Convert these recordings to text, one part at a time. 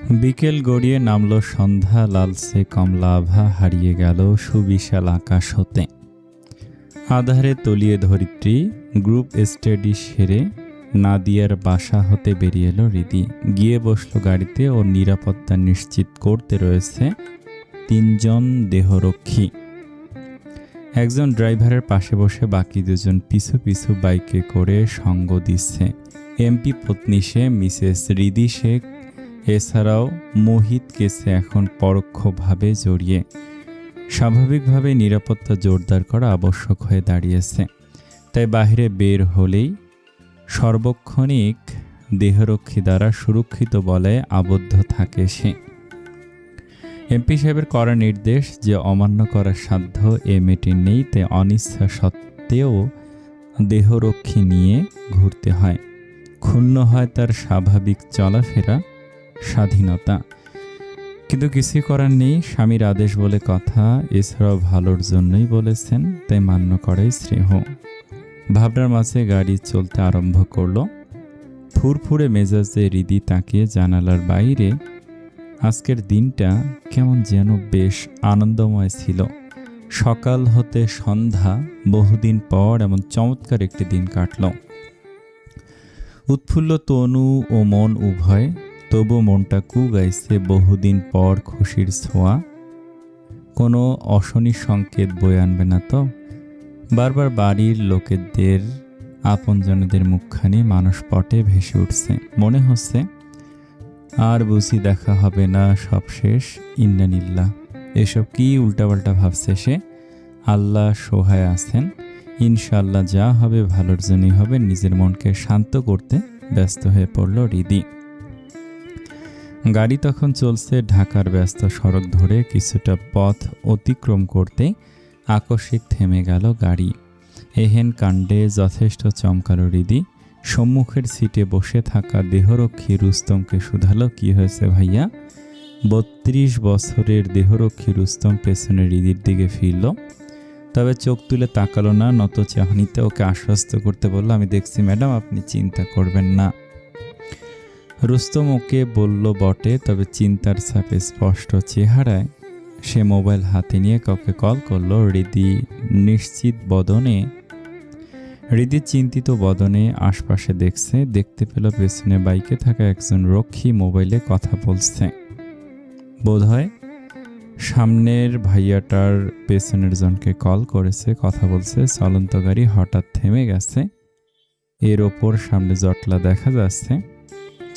বিকেল গড়িয়ে নামল সন্ধ্যা, লালচে কমলা আভা হারিয়ে গেল সুবিশাল আকাশ হতে। আধারে তলিয়ে ধরিত্রী গ্রুপ স্টাডি সেরে নাদিয়ার বাসা হতে বেরিয়ে এলো রিদি। গিয়ে বসল গাড়িতে। ও নিরাপত্তা নিশ্চিত করতে রয়েছে 3 জন দেহরক্ষী। একজন ড্রাইভারের পাশে বসে, বাকি 2 জন পিছু পিছু বাইকে করে সঙ্গ দিচ্ছে। এমপি পত্নী সে মিসেস রিদি শেখ। এছাড়াও মোহিত কেসে এখন পরোক্ষভাবে জড়িয়ে। স্বাভাবিকভাবে নিরাপত্তা জোরদার করা আবশ্যক হয়ে দাঁড়িয়েছে। তাই বাইরে বের হলেই সার্বক্ষণিক দেহরক্ষী দ্বারা সুরক্ষিত বলয়ে আবদ্ধ থাকে সে। এমপি সাহেবের করা নির্দেশ যে অমান্য করার সাধ্য এ মেয়েটির নেই, তাই অনিচ্ছা সত্ত্বেও দেহরক্ষী নিয়ে ঘুরতে হয়। ক্ষুণ্ণ হয় তার স্বাভাবিক চলাফেরা, স্বাধীনতা। কিন্তু কিছুই করার নেই, স্বামীর আদেশ বলে কথা, এছাড়াও ভালোর জন্যই বলেছেন, তাই মান্য করাই শ্রেয়। ভাবনার মাঝে গাড়ি চলতে আরম্ভ করলো। ফুরফুরে মেজাজে রিদি তাকিয়ে জানালার বাইরে। আজকের দিনটা কেমন যেন বেশ আনন্দময় ছিল। সকাল হতে সন্ধ্যা, বহুদিন পর এমন চমৎকার একটি দিন কাটল। উৎফুল্ল তনু ও মন উভয়, তবু মনটা কুগাইছে বহুদিন পর খুশির ছোঁয়া। কোনো অশনি সংকেত বয়ে আনবে না তো? বারবার বাড়ির লোকেদের, আপনজনদের মুখখানি মানসপটে ভেসে উঠছে। মনে হচ্ছে আর বুঝি দেখা হবে না, সব শেষ, ইন্নানিল্লাহ। এসব কি উল্টাপাল্টা ভাবছে সে? আল্লাহ সহায় আছেন, ইনশাআল্লাহ যা হবে ভালোর জন্যই হবে। নিজের মনকে শান্ত করতে ব্যস্ত হয়ে পড়ল রিদি। গাড়ি তখন চলছে ঢাকার ব্যস্ত সড়ক ধরে। কিছুটা পথ অতিক্রম করতে আকস্মিক থেমে গেল গাড়ি। এহেন কাণ্ডে যথেষ্ট চমকালো রিদি। সম্মুখের সিটে বসে থাকা দেহরক্ষী রুস্তমকে শুধালো, কি হয়েছে ভাইয়া? 32 বছরের দেহরক্ষী রুস্তম পেছনে রিদির দিকে ফিরল, তবে চোখ তুলে তাকালো না। নত চাহনিতে ওকে আশ্বস্ত করতে বলল, আমি দেখছি ম্যাডাম, আপনি চিন্তা করবেন না। রুস্তম ওকে বলল বটে, তবে চিন্তার ছাপে স্পষ্ট চেহারায়। সে মোবাইল হাতে নিয়ে কাউকে কল করলো। রিদি চিন্তিত বদনে আশপাশে দেখছে। দেখতে পেল পেছনে বাইকে থাকা একজন রক্ষী মোবাইলে কথা বলছে। বোধহয় সামনের ভাইয়াটার পেছনের জনকে কল করেছে, কথা বলছে। চলন্ত গাড়ি হঠাৎ থেমে গেছে। এর ওপর সামনে জটলা দেখা যাচ্ছে।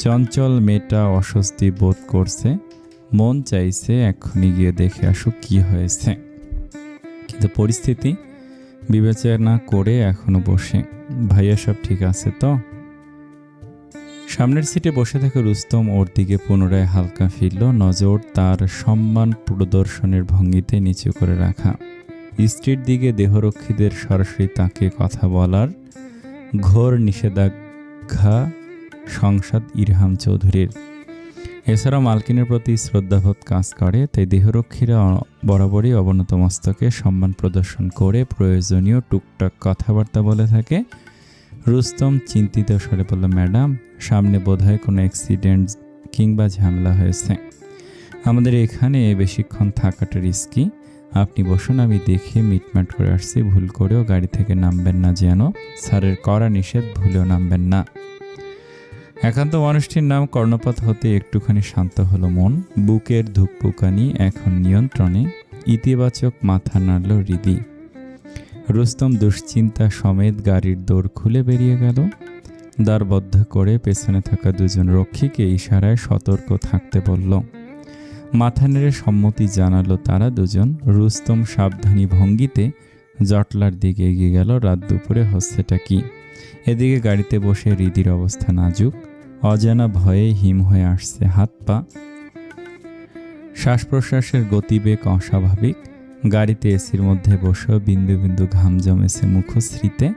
চঞ্চল মেয়েটা অস্বস্তি বোধ করছে। মন চাইছে এক্ষুনি গিয়ে দেখে আসুক কি হয়েছে, কিন্তু পরিস্থিতি বিবেচনা করে এখনো বসে। ভাইয়া সব ঠিক আছে তো? সামনের সিটে বসে থাকা রুস্তম ওর দিকে পুনরায় হালকা ফিরল। নজর তার সম্মান প্রদর্শনের ভঙ্গিতে নিচু করে রাখা। স্ত্রীর দিকে দেহরক্ষীদের সরাসরি তাকে কথা বলার ঘোর নিষেধাজ্ঞা সংসদ ইরহাম চৌধুরীর। এছাড়াও মালকিনের প্রতি শ্রদ্ধাবোধ কাজ করে, তাই দেহরক্ষীরা বরাবরই অবনত মস্তকে সম্মান প্রদর্শন করে প্রয়োজনীয় টুকটাক কথাবার্তা বলে থাকে। রুস্তম চিন্তিত স্বরে বলল, ম্যাডাম, সামনে বোধহয় কোনো অ্যাক্সিডেন্ট কিংবা ঝামেলা হয়েছে। আমাদের এখানে বেশিক্ষণ থাকাটা রিস্কি। আপনি বসুন, আমি দেখে মিটমাট করে আসছি। ভুল করেও গাড়ি থেকে নামবেন না যেন। স্যারের কড়া নিষেধ, ভুলেও নামবেন না। একান্ত মানুষটির নাম কর্ণপাত হতে একটুখানি শান্ত হলো মন। বুকের ধুকপুকানি এখন নিয়ন্ত্রণে। ইতিবাচক মাথা নাড়ল রিদি। রুস্তম দুশ্চিন্তা সমেত গাড়ির দৌড় খুলে বেরিয়ে গেল। দ্বার বদ্ধ করে পেছনে থাকা 2 জন রক্ষীকে ইশারায় সতর্ক থাকতে বলল। মাথা নেড়ে সম্মতি জানালো তারা 2 জন। রুস্তম সাবধানী ভঙ্গিতে জটলার দিকে এগিয়ে গেল। রাত দুপুরে হচ্ছেটা কি? এদিকে গাড়িতে বসে রিদির অবস্থা নাজুক। অজানা ভয়ে হিম হয়ে আসছে হাত পা। শ্বাস প্রশ্বাসের গতিবেগ অস্বাভাবিক। গাড়িতে এসির মধ্যে বসেও বিন্দু বিন্দু ঘাম জমেছে মুখশ্রীতে।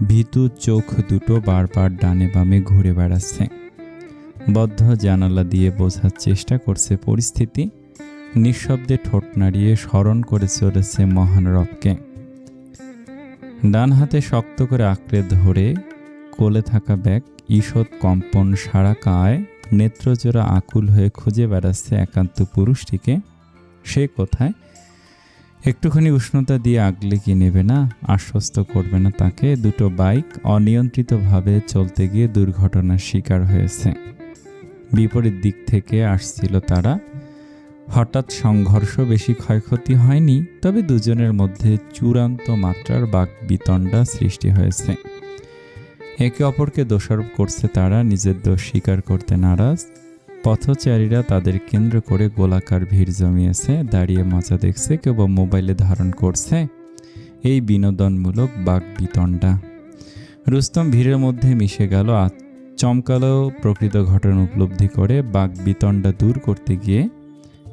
ভীতু চোখ দুটো বারবার ডানে বামে ঘুরে বেড়াচ্ছে। বদ্ধ জানালা দিয়ে বোঝার চেষ্টা করছে পরিস্থিতি। নিঃশব্দে ঠোঁট নাড়িয়ে স্মরণ করে চলেছে মহান রবকে। ডান হাতে শক্ত করে আঁকড়ে ধরে কোলে থাকা ব্যাগ ঈষৎ কম্পন সারা কায় নেত্রজোড়া আকুল হয়ে খুঁজে বেড়াচ্ছে একান্ত পুরুষটিকে। সে কোথায়? একটুখানি উষ্ণতা দিয়ে আগলে কি নেবে না, আশ্বস্ত করবে না তাকে? দুটো বাইক অনিয়ন্ত্রিতভাবে চলতে গিয়ে দুর্ঘটনার শিকার হয়েছে। বিপরীত দিক থেকে আসছিল তারা। হঠাৎ সংঘর্ষ, বেশি ক্ষয়ক্ষতি হয়নি, তবে দুজনের মধ্যে চূড়ান্ত মাত্রার বাকবিতণ্ডা সৃষ্টি হয়েছে। একে অপরকে দোষারোপ করছে তারা, নিজের দোষ স্বীকার করতে নারাজ। পথচারীরা তাদের কেন্দ্র করে গোলাকার ভিড় জমিয়েছে, দাঁড়িয়ে মজা দেখছে, কেউ বা মোবাইলে ধারণ করছে এই বিনোদনমূলক বাকবিতণ্ডা। রুস্তম ভিড়ের মধ্যে মিশে গেল, চমকালো প্রকৃত ঘটনা উপলব্ধি করে। বাকবিতণ্ডা দূর করতে গিয়ে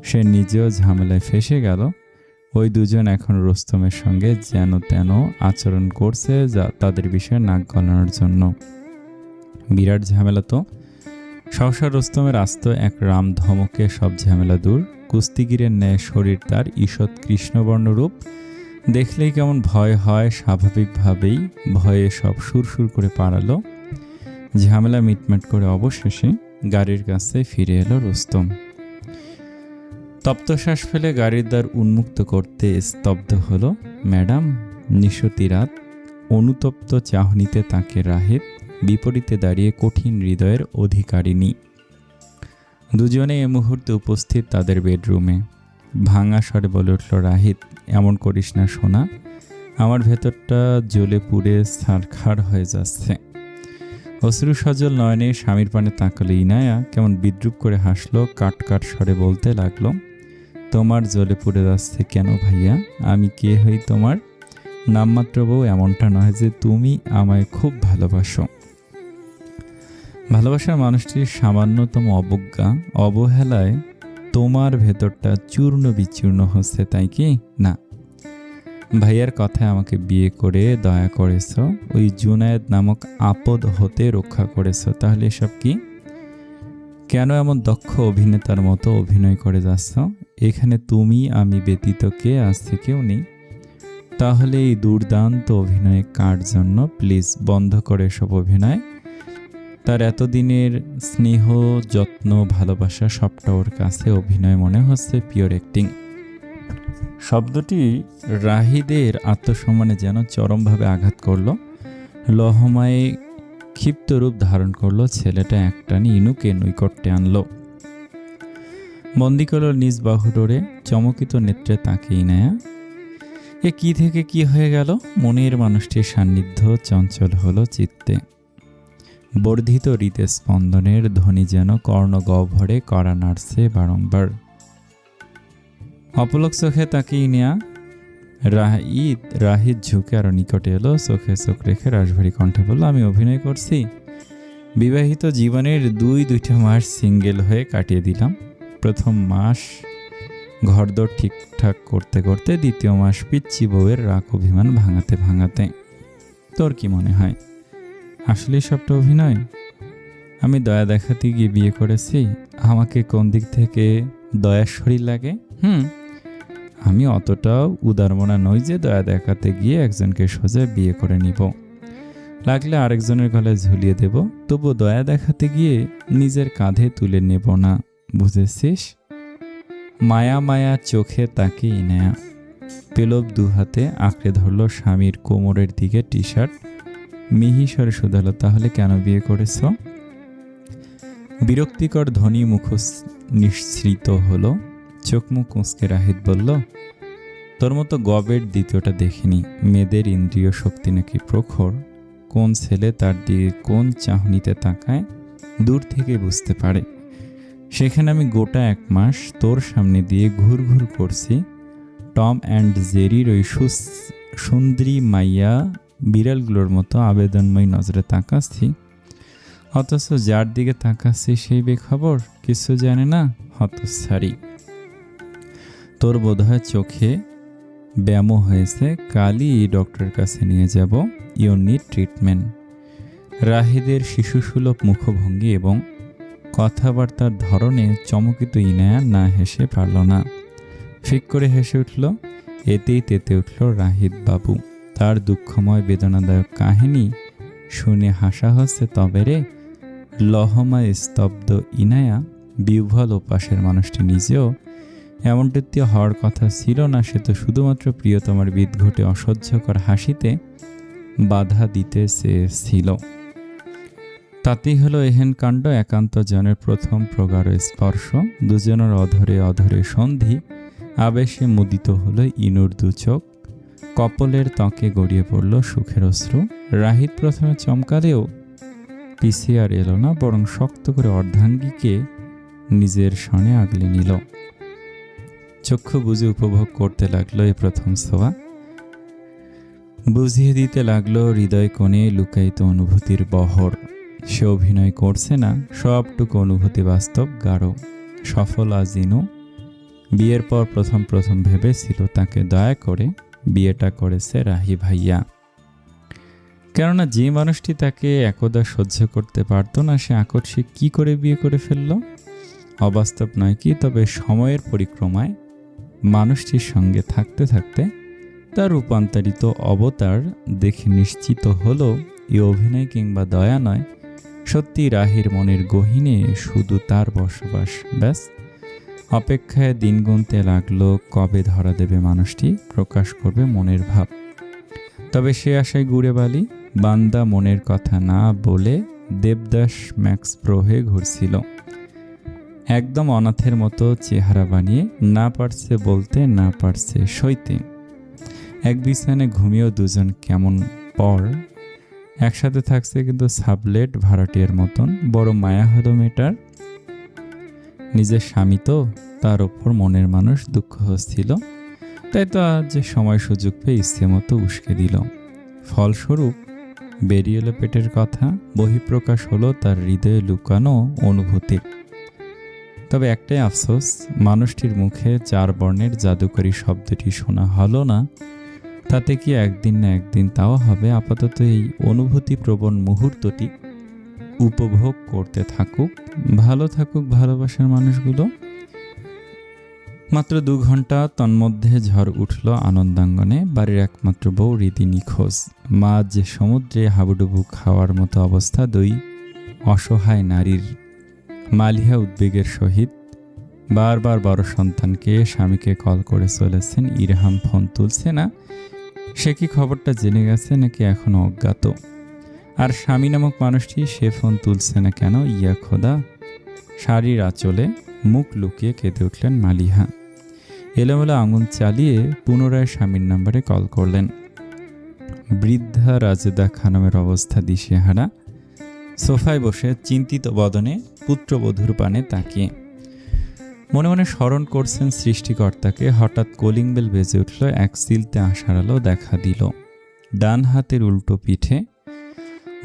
সে নিজেও ঝামেলায় ফেসে গেল। ওই দুজন এখন রুস্তমের সঙ্গে যেন তেন আচরণ করছে, যা তাদের বিষয়ে নাক গলানোর জন্য। বিরাট ঝামেলা তো। সহসা রুস্তমের আস্ত এক রাম ধমকে সব ঝামেলা দূর। কুস্তিগিরের ন্যায় শরীর তার, ঈষৎ কৃষ্ণবর্ণ রূপ, দেখলেই কেমন ভয় হয়। স্বাভাবিকভাবেই ভয়ে সব সুরসুর করে পালালো। ঝামেলা মিটমাট করে অবশেষে গাড়ির কাছে ফিরে এলো রুস্তম। তপ্তশ্বাস ফেলে গাড়ির দ্বার উন্মুক্ত করতে স্তব্ধ হলো। ম্যাডাম। নিশতি রাত, অনুতপ্ত চাহনিতে তাকে রাহিত, বিপরীতে দাঁড়িয়ে কঠিন হৃদয়ের অধিকারিণী। দুজনে এ মুহূর্তে উপস্থিত তাদের বেডরুমে। ভাঙা স্বরে বলে উঠল রাহিত, এমন করিস না সোনা, আমার ভেতরটা জ্বলে পুড়ে ছারখার হয়ে যাচ্ছে। অশ্রু সজল নয়নে স্বামীর পানে তাকালো ইনায়া, কেমন বিদ্রুপ করে হাসলো, কাট কাট স্বরে বলতে লাগলো, তোমার জ্বলে পুড়ে যাচ্ছে কেন ভাইয়া? আমি কে হই তোমার? নামমাত্র বউ এমনটা নয় যে তুমি আমায় খুব ভালোবাসো। ভালোবাসার মানুষটির সামান্যতম অবজ্ঞা, অবহেলায় তোমার ভেতরটা চূর্ণ বিচূর্ণ হচ্ছে, তাই কি না? ভাইয়ার কথায় আমাকে বিয়ে করে দয়া করেছ, ওই জুনায়েদ নামক আপদ হতে রক্ষা করেছ, তাহলে এসব কি? কেন এমন দক্ষ অভিনেতার মতো অভিনয় করে যাচ্ছ? এখানে তুমি আমি ব্যতীত কে আছে? কেউ নেই। তাহলে এই দুর্দান্ত অভিনয় কার জন্য? প্লিজ বন্ধ করে এসব অভিনয়। তার এতদিনের স্নেহ, যত্ন, ভালোবাসা সবটা ওর কাছে অভিনয় মনে হচ্ছে, পিওর অ্যাক্টিং। শব্দটি রাহিদের আত্মসম্মানে যেন চরমভাবে আঘাত করল। লহমায় ক্ষিপ্ত রূপ ধারণ করলো। ছেলেটা একটানি ইনুকে নৈকট্যে আনলো, বন্দি করল নিজ বাহুডোরে। চমকিত নেত্রে তাকিয়ে নেয়া। এ কি থেকে কি হয়ে গেল? মনের মানুষটির সান্নিধ্য চঞ্চল হলো চিত্তে। বর্ধিত হৃদস্পন্দনের ধ্বনি যেন কর্ণগহ্বরে কড়া নাড়ছে বারংবার। অপলক চোখে তাকিয়ে নেয়া। রাহিত ঝুঁকে আরো নিকটে এলো, চোখে চোখ রেখে রাশভারী কণ্ঠে বলল, আমি অভিনয় করছি। বিবাহিত জীবনের দুইটা মাস সিঙ্গেল হয়ে কাটিয়ে দিলাম। প্রথম মাস ঘরদোর ঠিকঠাক করতে করতে, দ্বিতীয় মাস পিচ্চি বউয়ের রাগ অভিমান ভাঙাতে ভাঙাতে। তোর কি মনে হয় আসলে সবটা অভিনয়? আমি দয়া দেখাতে গিয়ে বিয়ে করেছি? আমাকে কোন দিক থেকে দয়ার শরীর লাগে? আমি অতটাও উদারমনা নই যে দয়া দেখাতে গিয়ে একজনকে সোজা বিয়ে করে নিব। লাগলে আরেকজনের গলায় ঝুলিয়ে দেব, তবু দয়া দেখাতে গিয়ে নিজের কাঁধে তুলে নেব না, বুঝেছিস? মায়া মায়া চোখে তাকিয়ে নেয়া। পেলব দুহাতে আঁকড়ে ধরল স্বামীর কোমরের দিকে টি শার্ট। মিহিস্বরে শুধালো, তাহলে কেন বিয়ে করেছ? বিরক্তিকর ধ্বনি মুখ নিঃসৃত হলো। চোখ মুখ কুঁচকে রাহিত বলল, তোর মতো গবের দ্বিতীয়টা দেখিনি। মেয়েদের ইন্দ্রিয় শক্তি নাকি প্রখর। কোন ছেলে তার দিকে কোন চাহনিতে তাকায় দূর থেকে বুঝতে পারে। সেখানে আমি গোটা 1 মাস তোর সামনে দিয়ে ঘুর ঘুর করছি। টম অ্যান্ড জেরির ওই সুন্দরী মাইয়া বিড়ালগুলোর মতো আবেদনময় নজরে তাকাচ্ছি, অথচ যার দিকে তাকাচ্ছি সেই বেখবর, কিছু জানে না, হতচ্ছাড়ি। তোর বোধহয় চোখে ব্যামো হয়েছে, কালই ডক্টরের কাছে নিয়ে যাব। You need treatment. রাহিদের শিশুসুলভ মুখভঙ্গি এবং কথাবার্তার ধরনে চমকিত ইনায়া না হেসে পারল না। ফিক করে হেসে উঠল। এতেই তেতে উঠল রাহিদ বাবু। তার দুঃখময় বেদনাদায়ক কাহিনী শুনে হাসা হচ্ছে তবে রে। লহমায় স্তব্ধ ইনায়া বিহ্বল ও পাশের মানুষটি নিজেও এমনটি হওয়ার কথা ছিল না। সে তো শুধুমাত্র প্রিয়তমার বিদঘটে অসহ্যকর হাসিতে বাধা দিতে চেয়েছিল। তাতেই হলো এহেন কাণ্ড। একান্ত জনের প্রথম প্রগাঢ় স্পর্শ, দুজনের অধরে অধরে সন্ধি, আবেশে মুদিত হলো ইনুর দুচোখ, কপলের ত্বকে গড়িয়ে পড়ল সুখের অশ্রু। রাহিত প্রথমে চমকালেও পিছিয়ে আর এলো না, বরং শক্ত করে অর্ধাঙ্গীকে নিজের সনে আগলে নিল। চক্ষু বুঝে উপভোগ করতে লাগলো এই প্রথম ছোঁয়া, বুঝিয়ে দিতে লাগলো হৃদয় কোণে লুকায়িত অনুভূতির বহর। সে অভিনয় করছে না, সবটুকু অনুভূতি বাস্তব, গাঢ়। সফল আজিনু বিয়ের পর প্রথম ভেবেছিল তাকে দয়া করে বিয়েটা করেছে রাহি ভাইয়া। কেননা যে মানুষটি তাকে একদা সহ্য করতে পারত না, সে আকস্মিক কি করে বিয়ে করে ফেলল? অবাস্তব নয় কি? তবে সময়ের পরিক্রমায় মানুষটির সঙ্গে থাকতে থাকতে তার রূপান্তরিত অবতার দেখে নিশ্চিত হলো এ অভিনয় কিংবা দয়া নয়, সত্যি রাহির মনের গহীনে শুধু তার বসবাস। ব্যাস, অপেক্ষায় দিন গুনতে লাগলো কবে ধরা দেবে মানুষটি, প্রকাশ করবে মনের ভাব। তবে সে আশায় গুড়ে বালি, বান্দা মনের কথা না বলে দেবদাস ম্যাক্স প্রো হয়ে ঘুরছিল, একদম অনাথের মতো চেহারা বানিয়ে, না পারছে বলতে, না পারছে সইতে। এক বিছানে ঘুমিয়েও দুজন কেমন পর একসাথে থাকছে, কিন্তু সাবলেট ভাড়াটিয়ার মতন। বড় মায়া হলো মেয়েটার, নিজের স্বামী তো, তার ওপর মনের মানুষ দুঃখ হচ্ছিল, তাই তো আজ যে সময় সুযোগ পেয়ে ইচ্ছে মতো উস্কে দিল। ফলস্বরূপ বেরিয়ে এলো পেটের কথা, বহিঃপ্রকাশ হলো তার হৃদয়ে লুকানো অনুভূতির। তবে একটাই আফসোস, মানুষটির মুখে 4 বর্ণের জাদুকরী শব্দটি শোনা হলো না। তাতে কি একদিন না একদিন তাও হবে। আপাতত এই অনুভূতিপ্রবণ মুহূর্তটি উপভোগ করতে থাকুক, ভালো থাকুক ভালোবাসার মানুষগুলো। মাত্র 2 ঘন্টা, তন্মধ্যে ঝড় উঠল আনন্দাঙ্গনে। বাড়ির একমাত্র বউ রীতি নিখোঁজ। মা যে সমুদ্রে হাবুডুবু খাওয়ার মতো অবস্থা 2 অসহায় নারীর। মালিহা উদ্বেগের সহিত বারবার বড় সন্তানকে স্বামীকে কল করে চলেছেন। ইরহাম ফোন তুলছে না। সে কি খবরটা জেনে গেছে নাকি এখনো অজ্ঞাত? আর স্বামী নামক মানুষটি, সে ফোন তুলছে না কেন? ইয়া খোদা! শাড়ির আঁচলে মুখ লুকিয়ে কেঁদে উঠলেন মালিহা। এলোমেলো আঙুল চালিয়ে পুনরায় স্বামীর নাম্বারে কল করলেন। বৃদ্ধা রাজেদা খানমের অবস্থা দিশেহারা, সোফায় বসে চিন্তিত বদনে পুত্রবধূর পানে তাকিয়ে মনে মনে স্মরণ করছেন সৃষ্টিকর্তাকে। হঠাৎ কলিং বেল বেজে উঠল। এক সিলতে আশার আলো দেখা দিল। ডান হাতের উল্টো পিঠে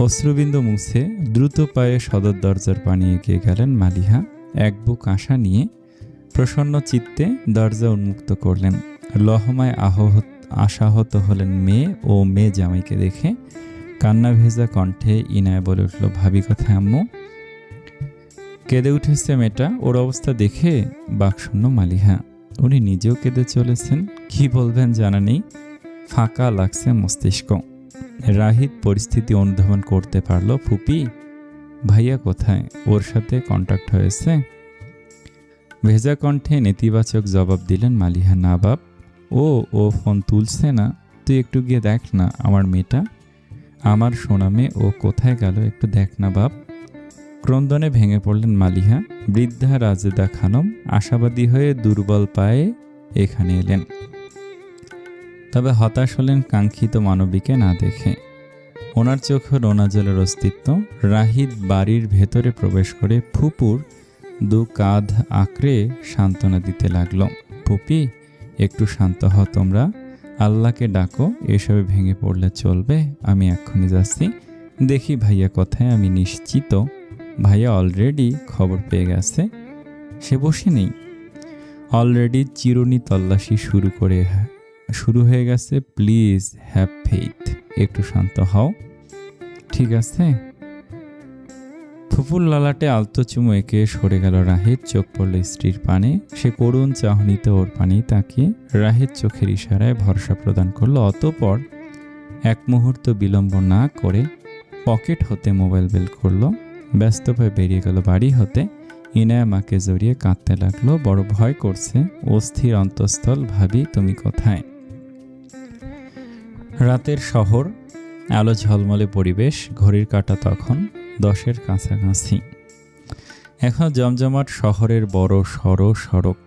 অশ্রুবিন্দু মুছে দ্রুত পায়ে সদর দরজার পানে এগিয়ে গেলেন মালিহা। এক বুক আশা নিয়ে প্রসন্ন চিত্তে দরজা উন্মুক্ত করলেন। লহমায় আশাহত হলেন মেয়ে ও মেয়ে জামাইকে দেখে। কান্না ভেজা কণ্ঠে ইনায়া বলে উঠল, ভাবি কোথায় আম্মু? কেঁদে উঠেছে মেয়েটা। ওর অবস্থা দেখে বাকশূন্য মালিহা। উনি নিজেও কেঁদে চলেছেন। কি বলবেন জানা নেই, ফাঁকা লাগছে মস্তিষ্ক। রাহিত পরিস্থিতি অনুধাবন করতে পারল। ফুপি, ভাইয়া কোথায়? ওর সাথে কন্ট্যাক্ট হয়েছে? ভেজা কণ্ঠে নেতিবাচক জবাব দিলেন মালিহা। না বাপ, ও ফোন তুলছে না। তুই একটু গিয়ে দেখ না আমার মেয়েটা, আমার সোনা মেয়ে, ও কোথায় গেল, একটু দেখ না বাপ। ক্রন্দনে ভেঙে পড়লেন মালিহা। বৃদ্ধা রাজেদা খানম আশাবাদী হয়ে দুর্বল পায়ে এখানে এলেন। তবে হতাশ হলেন কাঙ্ক্ষিত মানবীকে না দেখে। ওনার চোখে নোনা জলের অস্তিত্ব। রাহিত বাড়ির ভেতরে প্রবেশ করে ফুপুর 2 কাঁধ আঁকড়ে সান্ত্বনা দিতে লাগলো। ফুপি, একটু শান্ত হও তোমরা, আল্লাহকে ডাকো। এসবে ভেঙে পড়লে চলবে? আমি এক্ষুনি যাচ্ছি। দেখি ভাইয়া কোথায়। আমি নিশ্চিত ভাইয়া অলরেডি খবর পেয়ে গেছে। সে বসে নেই, অলরেডি চিরুনি তল্লাশি শুরু হয়ে গেছে। প্লিজ হ্যাভ ফেইথ, একটু শান্ত হও, ঠিক আছে? ফুপুর লালাটে আলতো চুমু এঁকে সরে গেল রাহিত। চোখ পড়ল স্ত্রীর পানে। সে করুণ চাহনিতে ওর পানেই তাকিয়ে রাহিত চোখের ইশারায় ভরসা প্রদান করলো। অতঃপর এক মুহূর্ত বিলম্ব না করে পকেট হতে মোবাইল বের করলো। ব্যস্ত হয়ে বেরিয়ে গেল বাড়ি হতে। ইনায়া মাকে জড়িয়ে কাঁদতে লাগলো। বড় ভয় করছে, অস্থির অন্তঃস্থল, ভাবি তুমি কোথায়? রাতের শহর, আলো ঝলমলে পরিবেশ, ঘড়ির কাঁটা তখন 10-এর কাছাকাছি। এখন জমজমাট শহরের বড় সড়ক।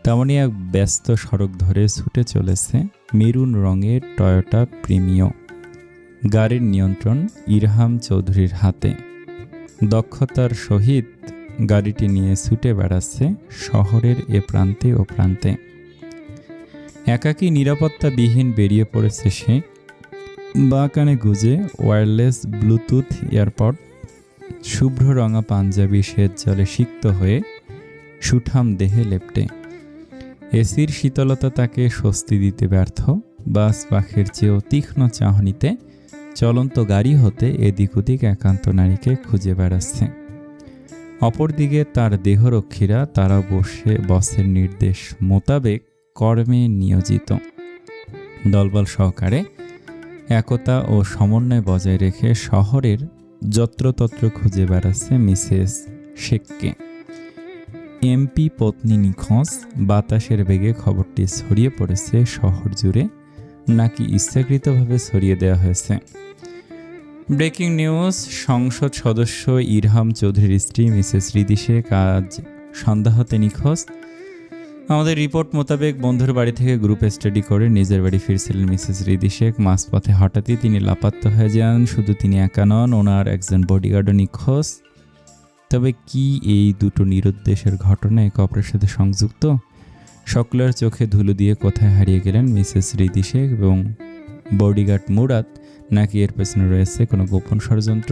তেমনই এক ব্যস্ত সড়ক ধরে ছুটে চলেছে মেরুন রঙের টয়োটা প্রিমিও। গাড়ির নিয়ন্ত্রণ ইরহাম চৌধুরীর হাতে। দক্ষতার সহিত গাড়িটি নিয়ে ছুটে বেড়াচ্ছে শহরের এ প্রান্তে ও প্রান্তে। একাকী নিরাপত্তাবিহীন বেরিয়ে পড়েছে সে। বাঁ কানে গুজে ওয়্যারলেস ব্লুটুথ এয়ারপড, শুভ্র রঙা পাঞ্জাবি শ্বেত জলে সিক্ত হয়ে সুঠাম দেহে লেপ্টে। এসির শীতলতা তাকে স্বস্তি দিতে ব্যর্থ। বাস পাখির চেয়েও তীক্ষ্ণ চাহনিতে চলন্ত গাড়ি হতে এদিক ওদিক একান্ত নারীকে খুঁজে বেড়াচ্ছে। অপরদিকে তার দেহরক্ষীরা, তারা বসে বসের নির্দেশ মোতাবেক কর্মে নিয়োজিত। দলবল সহকারে একতা ও সমন্বয় বজায় রেখে শহরের যত্রতত্র খুঁজে বেড়াচ্ছে মিসেস শেখকে। এমপি পত্নী নিখোঁজ। বাতাসের বেগে খবরটি ছড়িয়ে পড়েছে শহর জুড়ে, নাকি ইচ্ছাকৃতভাবে ছড়িয়ে দেওয়া হয়েছে? ব্রেকিং নিউজ, সংসদ সদস্য ইরহাম চৌধুরীর স্ত্রী মিসেস রিদি শেখ আজ সন্ধ্যা হতে নিখোঁজ। আমাদের রিপোর্ট মোতাবেক বন্ধুর বাড়ি থেকে গ্রুপ স্টাডি করে নিজের বাড়ি ফিরছিলেন মিসেস রিদি শেখ। মাঝপথে হঠাৎই তিনি লাপাত্তা হয়ে যান। শুধু তিনি একা নন, ওনার একজন বডিগার্ডও নিখোঁজ। তবে কি এই দুটো নিরুদ্দেশের ঘটনা একে অপরের সাথে সংযুক্ত? সকলের চোখে ধুলো দিয়ে কোথায় হারিয়ে গেলেন মিসেস রিদি শেখ এবং বডিগার্ড মুরাদ, নাকি এর পেছনে রয়েছে কোনো গোপন ষড়যন্ত্র?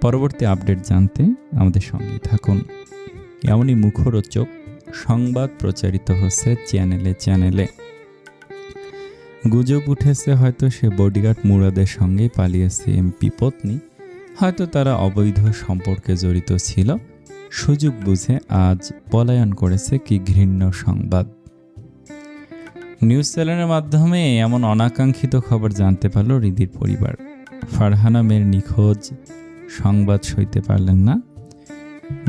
পরবর্তী আপডেট জানতে আমাদের সঙ্গে থাকুন। এমনই মুখরোচক সংবাদ প্রচারিত হচ্ছে চ্যানেলে। গুজব উঠেছে হয়তো সে বডিগার্ড মুরাদের সঙ্গেই পালিয়েছে এমপি পত্নী। হয়তো তারা অবৈধ সম্পর্কে জড়িত ছিল। সুযোগ বুঝে আজ পলায়ন করেছে। কি ঘৃণ্য সংবাদ! নিউজ চ্যানেলের মাধ্যমে এমন অনাকাঙ্ক্ষিত খবর জানতে পারল রিদির পরিবার। ফারহানা মেয়ের নিখোঁজ সংবাদ সইতে পারলেন না।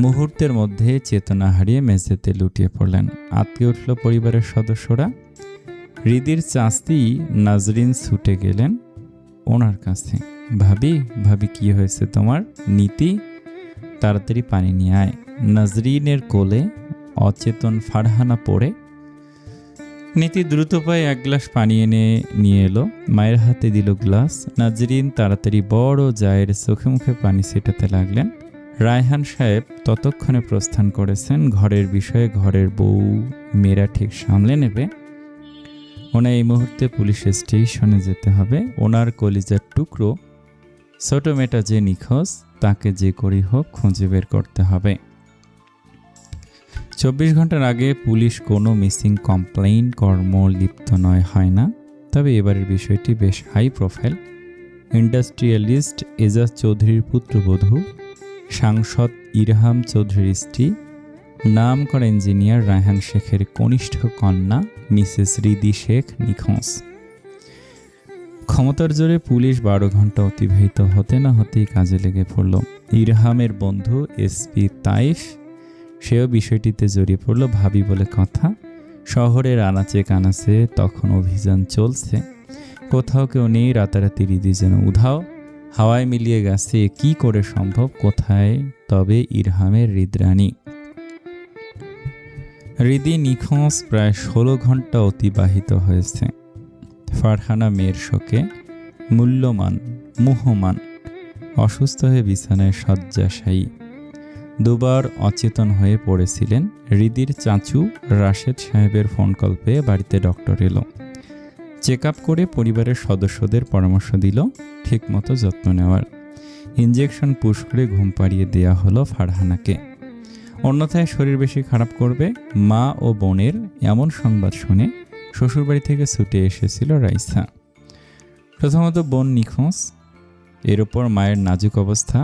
মুহূর্তের মধ্যে চেতনা হারিয়ে মেঝেতে লুটিয়ে পড়লেন। আঁতকে উঠল পরিবারের সদস্যরা। রিদির চাচি নাজরিন ছুটে গেলেন ওনার কাছে। ভাবি কি হয়েছে তোমার? নীতি, তাড়াতাড়ি পানি নিয়ে আয়। নাজরিনের কোলে অচেতন ফারহানা পড়ে। নীতি দ্রুত পায়ে এক গ্লাস পানি এনে নিয়ে এলো, মায়ের হাতে দিল গ্লাস। নাজরিন তাড়াতাড়ি বড় জায়ের চোখে মুখে পানি ছেটাতে লাগলেন। রায়হান সাহেব ততক্ষণে প্রস্থান করেছেন। ঘরের বিষয়ে ঘরের বউ মেয়েরা ঠিক সামলে নেবে। ওনার এই মুহূর্তে পুলিশ স্টেশনে যেতে হবে। ওনার কলিজার টুকরো ছোট মেয়েটা যে নিখোঁজ, তাকে যে করেই হোক খুঁজে বের করতে হবে। 24 ঘন্টার আগে পুলিশ কোনো মিসিং কমপ্লেইন কর্ম লিপ্ত হয় না। তবে এবারের বিষয়টি বেশ হাই প্রোফাইল। ইন্ডাস্ট্রিয়ালিস্ট এজাজ চৌধুরীর পুত্রবধূ সাংসদ ইরহাম চৌধুরীর স্ত্রী নাম করা ইঞ্জিনিয়ার রায়হান শেখের কনিষ্ঠ কন্যা মিসেস রিদি শেখ নিখোঁজ। ক্ষমতার জোরে পুলিশ 12 ঘন্টা অতিবাহিত হতে না হতেই কাজে লেগে পড়ল। ইরহামের বন্ধু এসপি তাইফ, সেও বিষয়টিতে জড়িয়ে পড়ল। ভাবি বলে কথা। শহরের আনাচে কানাচে তখন অভিযান চলছে। কোথাও কেউ নেই। রাতারাতি রিদি যেন উধাও, হাওয়ায় মিলিয়ে গেছে। কি করে সম্ভব? কোথায় তবে ইরহামের হৃদরানী? রিদি নিখোঁজ প্রায় 16 ঘন্টা অতিবাহিত হয়েছে। ফারহানা মেয়ের শোকে মুহ্যমান, অসুস্থ হয়ে বিছানায় শয্যাশায়ী। দুবার অচেতন হয়ে পড়েছিলেন। রিদির চাচু রাশেদ সাহেবের ফোন কল পেয়ে বাড়িতে ডক্টর এলো। চেক আপ করে পরিবারের সদস্যদের পরামর্শ দিল ঠিকমতো যত্ন নেওয়ার। ইঞ্জেকশন পুশ করে ঘুম পাড়িয়ে দেয়া হলো ফারহানাকে। অন্যথায় শরীর বেশি খারাপ করবে। মা ও বোনের এমন সংবাদ শুনে শ্বশুরবাড়ি থেকে ছুটে এসেছিল রাইসা। প্রথমত বোন নিখোঁজ, এর ওপর মায়ের নাজুক অবস্থা।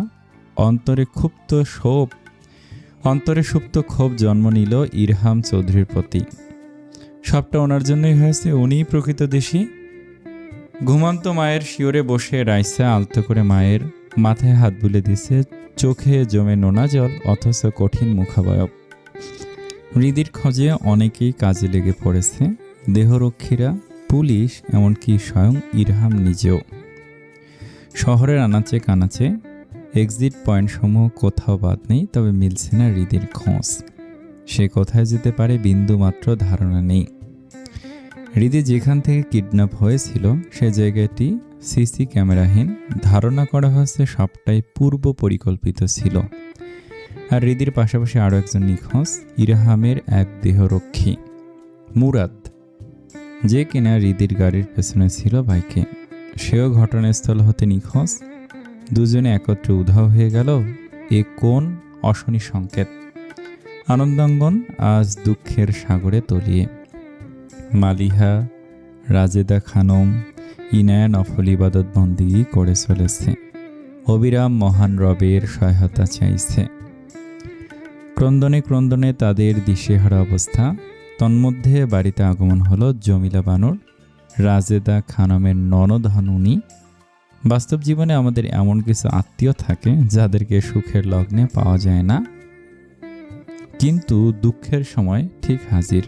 অন্তরে সুপ্ত ক্ষোভ জন্ম নিল ইরহাম চৌধুরীর প্রতি। সবটা ওনার জন্যই হয়েছে, উনিই প্রকৃত দোষী। ঘুমন্ত মায়ের শিওরে বসে রাইসা আলতো করে মায়ের মাথায় হাত বুলে দিছে, চোখে জমে নোনা জল, অথচ কঠিন মুখাবয়ব। হৃদির খোঁজে অনেকেই কাজে লেগে পড়েছে, দেহরক্ষীরা, পুলিশ, এমনকি স্বয়ং ইরহাম নিজেও। শহরের আনাচে কানাচে এক্সিট পয়েন্টসমূহ কোথাও বাদ নেই, তবে মিলছে না হৃদির খোঁজ। সে কোথায় যেতে পারে বিন্দুমাত্র ধারণা নেই। হৃদি যেখান থেকে কিডন্যাপ হয়েছিল সে জায়গাটি সিসি ক্যামেরাহীন। ধারণা করা হয়েছে সবটাই পূর্ব পরিকল্পিত ছিল। আর হৃদির পাশাপাশি আরও একজন নিখোঁজ, ইরহামের এক দেহরক্ষী মুরাদ, যে কিনা হৃদির গাড়ির পেছনে ছিল বাইকে। সেও ঘটনাস্থল হতে নিখোঁজ। দুজনে একত্রে উধাও হয়ে গেল। এ কোন অশনি সংকেত! আনন্দাঙ্গন আজ দুঃখের সাগরে তলিয়ে। মালিহা, রাজেদা খানম, ইনায়া নফল ইবাদত বন্দিগি করে চলেছে, অবিরাম মহান রবের সহায়তা চাইছে। ক্রন্দনে ক্রন্দনে তাদের দিশেহারা অবস্থা। তন্মধ্যে বাড়িতে আগমন হলো জমিলা বানুর, রাজেদা খানমের ননদ হন উনি। বাস্তব জীবনে আমাদের এমন কিছু আত্মীয় থাকে যাদেরকে সুখের লগ্নে পাওয়া যায় না, কিন্তু দুঃখের সময় ঠিক হাজির।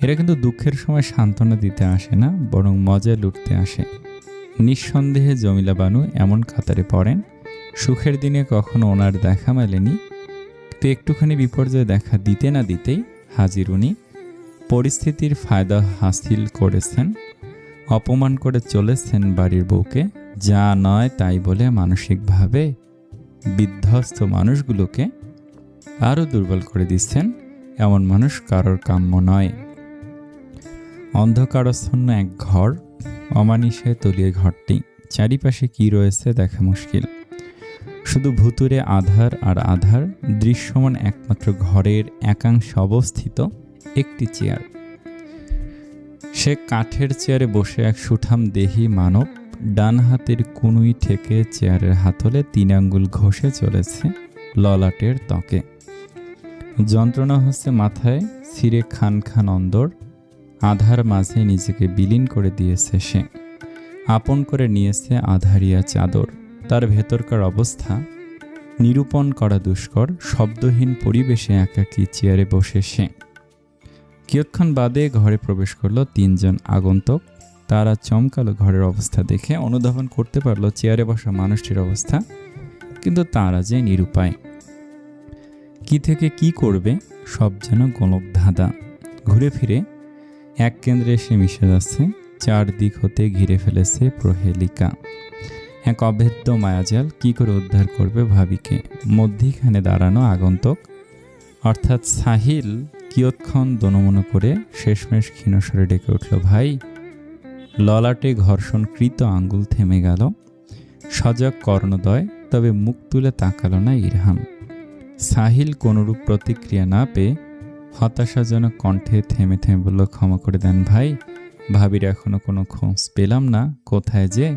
এরা কিন্তু দুঃখের সময় সান্ত্বনা দিতে আসে না, বরং মজা লুটতে আসে। নিঃসন্দেহে জমিলা বানু এমন কাতারে পড়েন। সুখের দিনে কখনো ওনার দেখা মেলেনি, তো একটুখানি বিপর্যয় দেখা দিতে না দিতেই হাজির উনি। পরিস্থিতির ফায়দা হাসিল করেছেন, অপমান করে চলেছেন বাড়ির বউকে, যা নয় তাই বলে মানসিকভাবে বিধ্বস্ত মানুষগুলোকে আরও দুর্বল করে দিচ্ছেন। এমন মানুষ কারোর কাম্য নয়। অন্ধকারাচ্ছন্ন এক ঘর, অমানিসে তলিয়ে ঘরটি। চারিপাশে কি রয়েছে দেখা মুশকিল, শুধু ভুতুরে আধার আর আধার। দৃশ্যমান একমাত্র ঘরের একাংশে অবস্থিত একটি চেয়ার। সে কাঠের চেয়ারে বসে এক সুঠাম দেহী মানব। ডান হাতের কুনুই থেকে চেয়ারের হাতলে 3 আঙ্গুল ঘষে চলেছে ললাটের ত্বকে। যন্ত্রণা হচ্ছে মাথায়, ছিঁড়ে খান খান অন্দর। আধার মাঝে নিজেকে বিলীন করে দিয়েছে সে, আপন করে নিয়েছে আধারিয়া চাদর। তার ভেতরকার অবস্থা নিরূপণ করা দুষ্কর। শব্দহীন পরিবেশে একাকী চেয়ারে বসে সে। কিয়ৎক্ষণ বাদে ঘরে প্রবেশ করলো 3 জন আগন্তুক। তারা চমকালো ঘরের অবস্থা দেখে, অনুধাবন করতে পারলো চেয়ারে বসা মানুষটির অবস্থা, কিন্তু তারা যে নিরুপায়। কি থেকে কি করবে সব যেন গোলক ধাঁধা। ঘুরে ফিরে এক কেন্দ্রে এসে মিশে যাচ্ছে। চারদিক হতে ঘিরে ফেলেছে প্রহেলিকা, এক অভেদ্য মায়াজাল। কি করে উদ্ধার করবে ভাবিকে? মধ্যিখানে দাঁড়ানো আগন্তুক অর্থাৎ সাহিল কিয়ৎক্ষণ দনমন করে শেষমেশ ক্ষীণস্বরে ডেকে উঠল, ভাই। ললাটে ঘর্ষণকৃত আঙ্গুল থেমে গেল। সজাগ কর্ণদয়, তবে মুখ তুলে তাকালো না ইরহাম। সাহিল কোনরূপ প্রতিক্রিয়া না পেয়ে হতাশাজনক কণ্ঠে থেমে থেমে বলল, ক্ষমা করে দেন ভাই, ভাবির এখনো কোনো খোঁজ পেলাম না, কোথায় যে।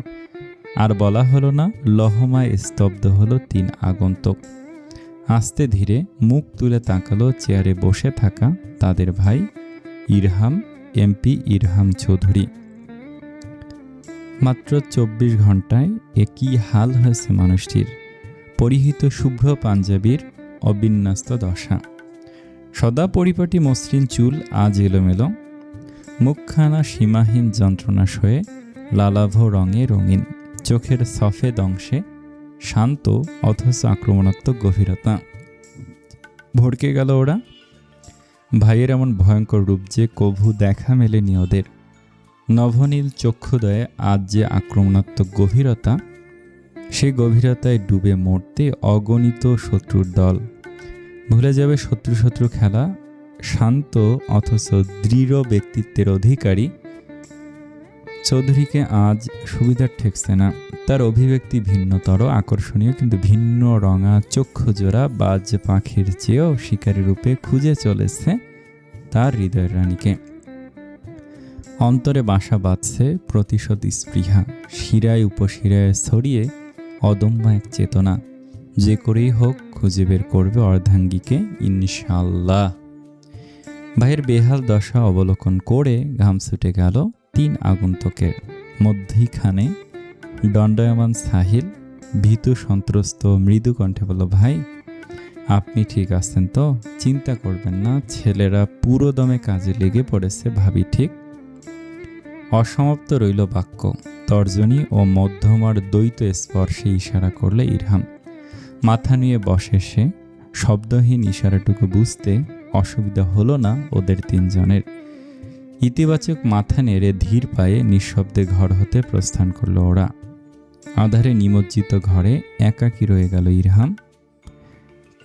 আর বলা হলো না, লহমায় স্তব্ধ হলো 3 আগন্তুক। আস্তে ধীরে মুখ তুলে তাকালো চেয়ারে বসে থাকা তাদের ভাই ইরহাম, এমপি ইরহাম চৌধুরী। মাত্র 24 ঘন্টায় এ কি হাল হয়েছে মানুষটির! পরিহিত শুভ্র পাঞ্জাবির অবিন্যস্ত দশা, সদা পরিপাটি মসৃণ চুল আজ এলোমেলো, মুখখানা সীমাহীন যন্ত্রণা সয়ে লালাভ রঙে রঙিন, চোখের সফেদ অংশে শান্ত অথচ আক্রমণাত্মক গভীরতা। ভড়কে গেল ওরা। ভাইয়ের এমন ভয়ঙ্কর রূপ যে কভু দেখা মেলেনি ওদের। নভনীল চক্ষুদয়ে আজ যে আক্রমণাত্মক গভীরতা, সেই গভীরতায় ডুবে মরতে অগণিত শত্রুর দল। ভুলে যাবে শত্রু শত্রু খেলা। শান্ত অথচ দৃঢ় ব্যক্তিত্বের অধিকারী চৌধুরীকে আজ সুবিধার ঠেকছে না। তার অভিব্যক্তি ভিন্নতর, আকর্ষণীয়, কিন্তু ভিন্ন রঙা চক্ষুজোড়া বাজ পাখির চেয়েও শিকারী রূপে খুঁজে চলেছে তার হৃদয়ের রানীকে। অন্তরে বাসা বাঁধছে প্রতিশোধ স্পৃহা, শিরায় উপশিরায় ছড়িয়ে অদম্য এক চেতনা। যে করেই হোক খুঁজে বের করবে অর্ধাঙ্গীকে ইনশাল্লাহ। ভাইয়ের বেহাল দশা অবলোকন করে ঘাম ছুটে গেল 3 আগন্তুকের। মধ্যিখানে দণ্ডায়মান সাহিল, ভীতু সন্ত্রস্ত মৃদু কণ্ঠে বলল, ভাই আপনি ঠিক আছেন তো? চিন্তা করবেন না, ছেলেরা পুরো দমে কাজে লেগে পড়েছে, ভাবি ঠিক। অসমাপ্ত রইল বাক্য। তর্জনী ও মধ্যমার দ্বৈত স্পর্শে ইশারা করলে ইরহাম। মাথা নিয়ে বসে সে। শব্দহীন ইশারাটুকু বুঝতে অসুবিধা হলো না ওদের তিনজনের। ইতিবাচক মাথা নেড়ে ধীর পায়ে নিঃশব্দে ঘর হতে প্রস্থান করল ওরা। আঁধারে নিমজ্জিত ঘরে একাকী রয়ে গেল ইরহাম।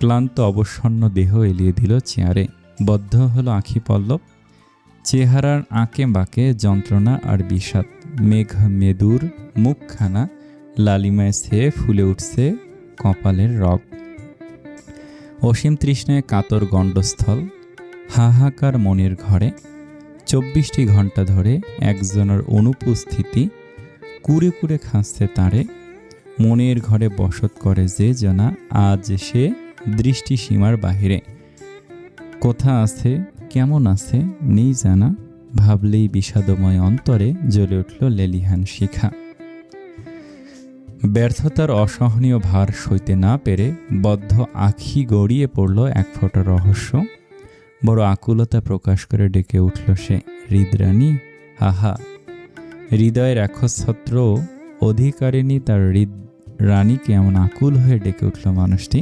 ক্লান্ত অবসন্ন দেহ এলিয়ে দিল চেয়ারে। বদ্ধ হলো আঁখি পল্লব। চেহারার আঁকে বাঁকে যন্ত্রণা আর বিষাদ। মেঘ মেদুর মুখখানা লালিমায় ছেয়ে ফুলে উঠছে কপালের রগ। অসীম তৃষ্ণায় কাতর গণ্ডস্থল। হাহাকার মনের ঘরে 24টি ঘণ্টা ধরে একজনের অনুপস্থিতি কুরে কুরে খাচ্ছে তারে। মনের ঘরে বসত করে যে জানা, আজ সে দৃষ্টিসীমার বাহিরে। কোথা আছে, কেমন আছে, নেই জানা। ভাবলেই বিষাদময় অন্তরে জ্বলে উঠল লেলিহান শিখা। ব্যর্থতার অসহনীয় ভার সইতে না পেরে বদ্ধ আঁখি গড়িয়ে পড়ল এক ফোঁটা রহস্য। বড় আকুলতা প্রকাশ করে ডেকে উঠল সে, হৃদরানী, হাহা। হৃদয়ের একচ্ছত্র অধিকারিণী তার হৃদরানীকে এমন আকুল হয়ে ডেকে উঠল মানুষটি।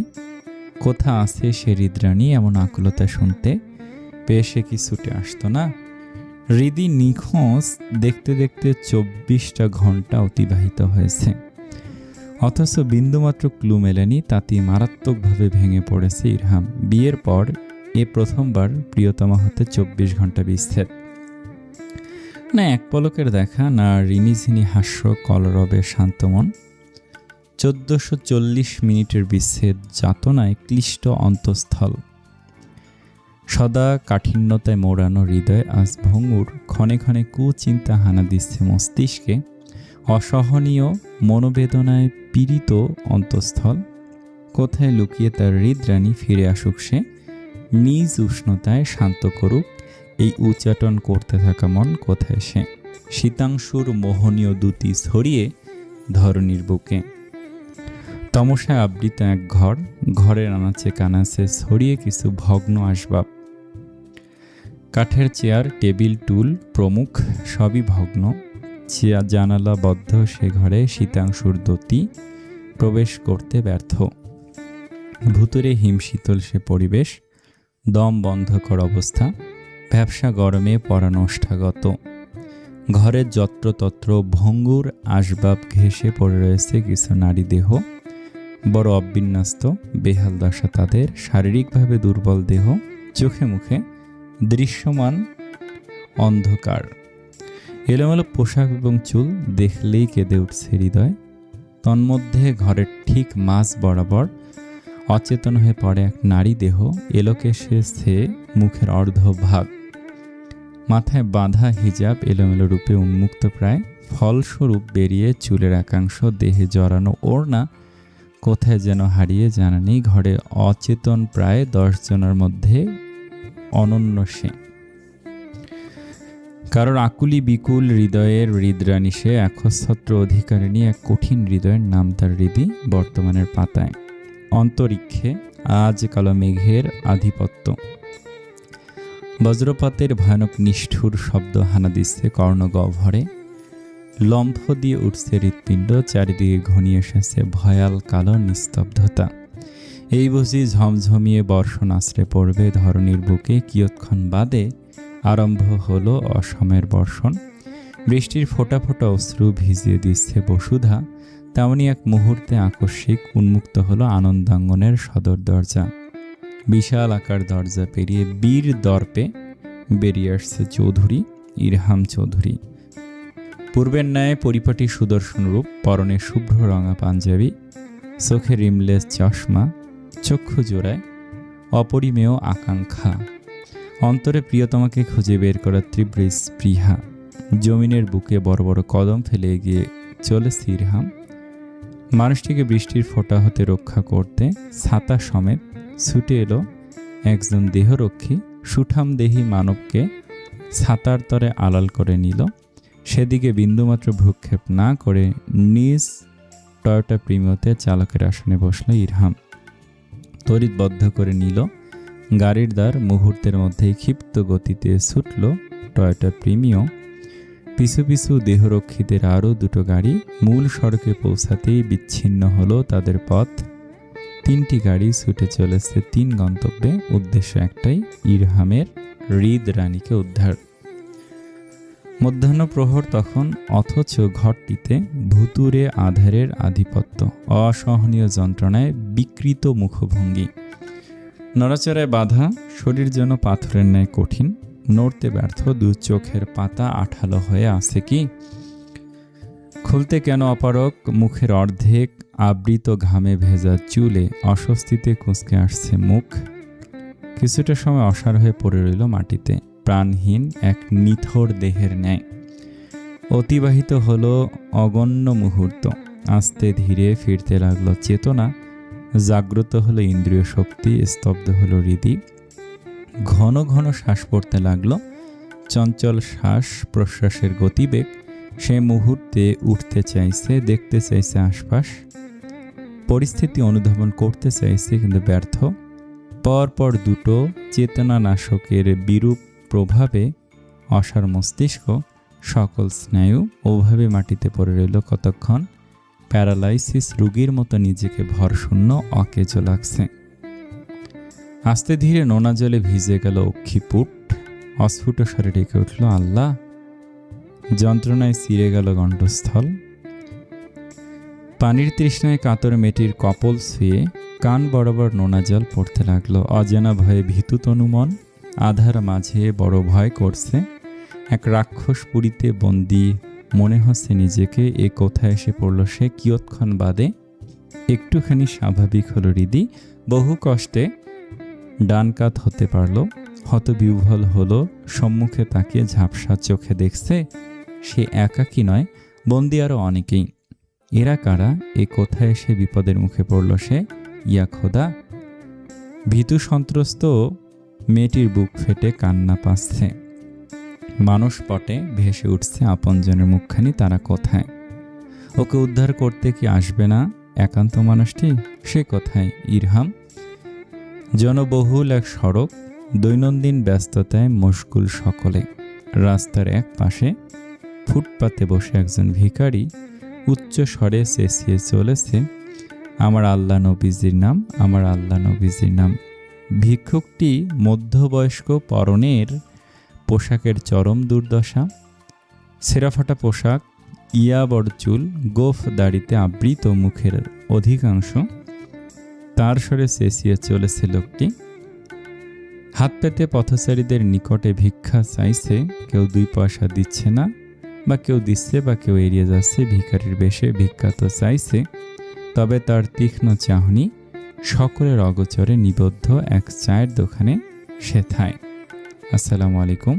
কোথা আছে সে হৃদরানী? এমন আকুলতা শুনতে পেয়ে সে কি ছুটে আসতো না? হৃদি নিখোঁজ দেখতে দেখতে 24টা ঘণ্টা অতিবাহিত হয়েছে, অথচ বিন্দুমাত্র ক্লু মেলেনি। তাতে মারাত্মকভাবে ভেঙে পড়েছে ইরহাম। বিয়ের পর এ প্রথমবার প্রিয়তমা হতে 24 ঘণ্টা বিচ্ছেদ। না এক পলকের দেখা, না রিনিঝিনি হাস্য কলরবে শান্তমন। 1440 মিনিটের বিচ্ছেদ যাতনায় ক্লিষ্ট অন্তঃস্থল। সদা কাঠিন্যতায় মোড়ানো হৃদয় আজ ভঙ্গুর। ক্ষণে ক্ষণে কুচিন্তা হানা দিচ্ছে মস্তিষ্কে। অসহনীয় মনোবেদনায় পীড়িত অন্তঃস্থল। কোথায় লুকিয়ে তার হৃদরানী? ফিরে আসুক সে, নিজ উষ্ণতায় শান্ত করুক এই উচ্চাটন করতে থাকা মন। কোথায় সে? শীতাংশুর মোহনীয় দ্যুতি ছড়িয়ে ধরণীর বুকে। তমসায় আবৃত এক ঘর, ঘরের আনাচে কানাচে ছড়িয়ে কিছু ভগ্ন আসবাব। কাঠের চেয়ার, টেবিল, টুল প্রমুখ সবই ভগ্ন। জানালাবদ্ধ সে ঘরে শীতাংশুর দ্যুতি প্রবেশ করতে ব্যর্থ। ভুতুরে হিমশীতল সে পরিবেশ, দম বন্ধকর অবস্থা। ব্যবসা গরমে পরানষ্ঠাগত। ঘরের যত্রতত্র ভঙ্গুর আসবাব ঘেঁষে পড়ে রয়েছে কিছু নারী দেহ। বড় অবিন্যস্ত, বেহাল দশা তাদের। শারীরিকভাবে দুর্বল দেহ, চোখে মুখে দৃশ্যমান অন্ধকার। এলোমেলো পোশাক এবং চুল দেখলেই কেঁদে উঠছে হৃদয়। তন্মধ্যে ঘরের ঠিক মাঝ বরাবর অচেতন হয়ে পড়ে এক নারী দেহ। এলোকেশে মুখের অর্ধভাগ, মাথায় বাঁধা হিজাব এলোমেলো রূপে উন্মুক্ত প্রায়। ফলস্বরূপ বেরিয়ে চুলের একাংশ, দেহে জড়ানো ওড়না কোথায় যেন হারিয়ে জানা নেই। ঘরে অচেতন প্রায় 10 জনের মধ্যে অনন্য সে। কারোর আকুলি বিকুল হৃদয়ের হৃদরানী সে। একচ্ছত্র অধিকারিণী এক কঠিন হৃদয়ের নাম তার হৃদি। বর্তমানের পাতায় অন্তরিক্ষে আজ কালো মেঘের আধিপত্য। বজ্রপাতের ভয়ানক নিষ্ঠুর শব্দ হানা দিচ্ছে কর্ণগহ্বরে। লম্ফ দিয়ে উঠছে হৃৎপিণ্ড। চারিদিকে ঘনিয়ে এসেছে ভয়াল কালো নিস্তব্ধতা। এই বুঝি ঝমঝমিয়ে বর্ষণ আশ্রে পড়বে ধরণীর বুকে। কিয়ৎক্ষণ বাদে আরম্ভ হলো অসময়ের বর্ষণ। বৃষ্টির ফোঁটা ফোঁটা অশ্রু ভিজিয়ে দিচ্ছে বসুধা। তেমনি এক মুহূর্তে আকস্মিক উন্মুক্ত হলো আনন্দাঙ্গনের সদর দরজা। বিশাল আকার দরজা পেরিয়ে বীর দর্পে বেরিয়ে আসছে চৌধুরী, ইরহাম চৌধুরী। পূর্বের ন্যায় পরিপাটি সুদর্শন রূপ, পরনে শুভ্র রঙা পাঞ্জাবি, চোখে রিমলেস চশমা, চক্ষু জোড়ায় অপরিমেয় আকাঙ্ক্ষা। অন্তরে প্রিয়তমাকে খুঁজে বের করার তীব্র স্পৃহা। জমিনের বুকে বড় বড় কদম ফেলে এগিয়ে চলেছে ইরহাম। মানুষটিকে বৃষ্টির ফোঁটা হতে রক্ষা করতে ছাতা সমেত ছুটে এলো একজন দেহরক্ষী। সুঠাম দেহী মানবকে ছাতার তরে আড়াল করে নিল। সেদিকে বিন্দুমাত্র ভ্রুক্ষেপ না করে নিজ টয়োটা প্রিমিওতে চালকের আসনে বসল ইরহাম। তড়িৎ বদ্ধ করে নিল গাড়ির দ্বার। মুহূর্তের মধ্যেই ক্ষিপ্ত গতিতে ছুটল টয়োটা প্রিমিও। পিছু পিছু দেহরক্ষীদের আরও দুটো গাড়ি। মূল সড়কে পৌঁছাতেই বিচ্ছিন্ন হলো তাদের পথ। তিনটি গাড়ি ছুটে চলেছে তিন গন্তব্যে, উদ্দেশ্য একটাই, ইরহামের হৃদ রানীকে উদ্ধার। মধ্যাহ্নপ্রহর তখন, অথচ ঘরটিতে ভুতুড়ে আধারের আধিপত্য, অসহনীয় যন্ত্রণায় বিকৃত মুখভঙ্গি, নড়াচড়ায় বাধা, শরীর যেন পাথরের ন্যায় কঠিন, নড়তে ব্যর্থ, দু চোখের পাতা আঠালো হয়ে আছে কি, খুলতে কেন অপারক, মুখের অর্ধেক আবৃত ঘামে ভেজা চুলে অস্বস্তিতে কুঁচকে আসছে মুখ। কিছুটা সময় অসাড় হয়ে পড়ে রইল মাটিতে, প্রাণহীন এক নিথর দেহের ন্যায়। অতিবাহিত হলো অগণ্য মুহূর্ত। আস্তে ধীরে ফিরতে লাগলো চেতনা, জাগ্রত হলো ইন্দ্রিয় শক্তি, স্তব্ধ হলো হৃদি। ঘন ঘন শ্বাস পড়তে লাগলো, চঞ্চল শ্বাস প্রশ্বাসের গতিবেগ। সে মুহূর্তে উঠতে চাইছে, দেখতে চাইছে আশপাশ, পরিস্থিতি অনুধাবন করতে চাইছে, কিন্তু ব্যর্থ। পরপর দুটো চেতনানাশকের বিরূপ প্রভাবে অসার মস্তিষ্ক, সকল স্নায়ু ওভাবে মাটিতে পড়ে রইল কতক্ষণ। প্যারালাইসিস রোগীর মতো নিজেকে ভরশূন্য, অকেজো লাগছে। আস্তে ধীরে নোনা জলে ভিজে গেল অক্ষিপুট। অস্ফুট স্বরে ডেকে উঠল আল্লাহ। যন্ত্রণায় ছিঁড়ে গেল গণ্ডস্থল। পানির তৃষ্ণায় কাতর মেয়েটির কপল ছুঁয়ে কান বরাবর নোনা জল পড়তে লাগলো। অজানা ভয়ে ভীতু তনুমন, আধার মাঝে বড় ভয় করছে। এক রাক্ষস পুরীতে বন্দি মনে হচ্ছে নিজেকে। এ কোথায় এসে পড়ল সে, কিয়ৎক্ষণ বাদে একটুখানি স্বাভাবিক হলো হৃদি। বহু কষ্টে ডান কাত হতে পারল। হতবিহ্বল হলো, সম্মুখে তাকিয়ে ঝাপসা চোখে দেখছে সে একাকী নয়, বন্দি আরও অনেকেই। এরা কারা, এ কোথায় এসে বিপদের মুখে পড়ল সে, ইয়া খোদা। ভীতু সন্ত্রস্ত মেয়েটির বুক ফেটে কান্না পাচ্ছে। মানসপটে ভেসে উঠছে আপনজনের মুখখানি, তারা কোথায়? ওকে উদ্ধার করতে কি আসবে না একান্ত মানুষটি? সে কোথায়? ইরহাম। জনবহুল এক সড়ক, দৈনন্দিন ব্যস্ততায় মশগুল সকলে। রাস্তার এক পাশে ফুটপাতে বসে একজন ভিখারি উচ্চ স্বরে চেঁচিয়ে চলেছে, আমার আল্লাহ নবীজির নাম, আমার আল্লাহ নবীজির নাম। ভিক্ষুকটি মধ্যবয়স্ক, পরনের পোশাকের চরম দুর্দশা। ছেঁড়াফাটা পোশাক, ইয়াবড় চুল, গোফ দাড়িতে আবৃত মুখের অধিকাংশ। তার স্বরে চেঁচিয়ে চলেছে লোকটি। হাত পেতে পথচারীদের নিকটে ভিক্ষা চাইছে। কেউ 2 পয়সা দিচ্ছে না, বা কেউ দিচ্ছে, বা কেউ এড়িয়ে যাচ্ছে। ভিখারির বেশে ভিক্ষা তো চাইছে, তবে তার তীক্ষ্ণ চাহনি সকলের অগোচরে নিবদ্ধ এক চায়ের দোকানে সেথায়। আসসালামু আলাইকুম।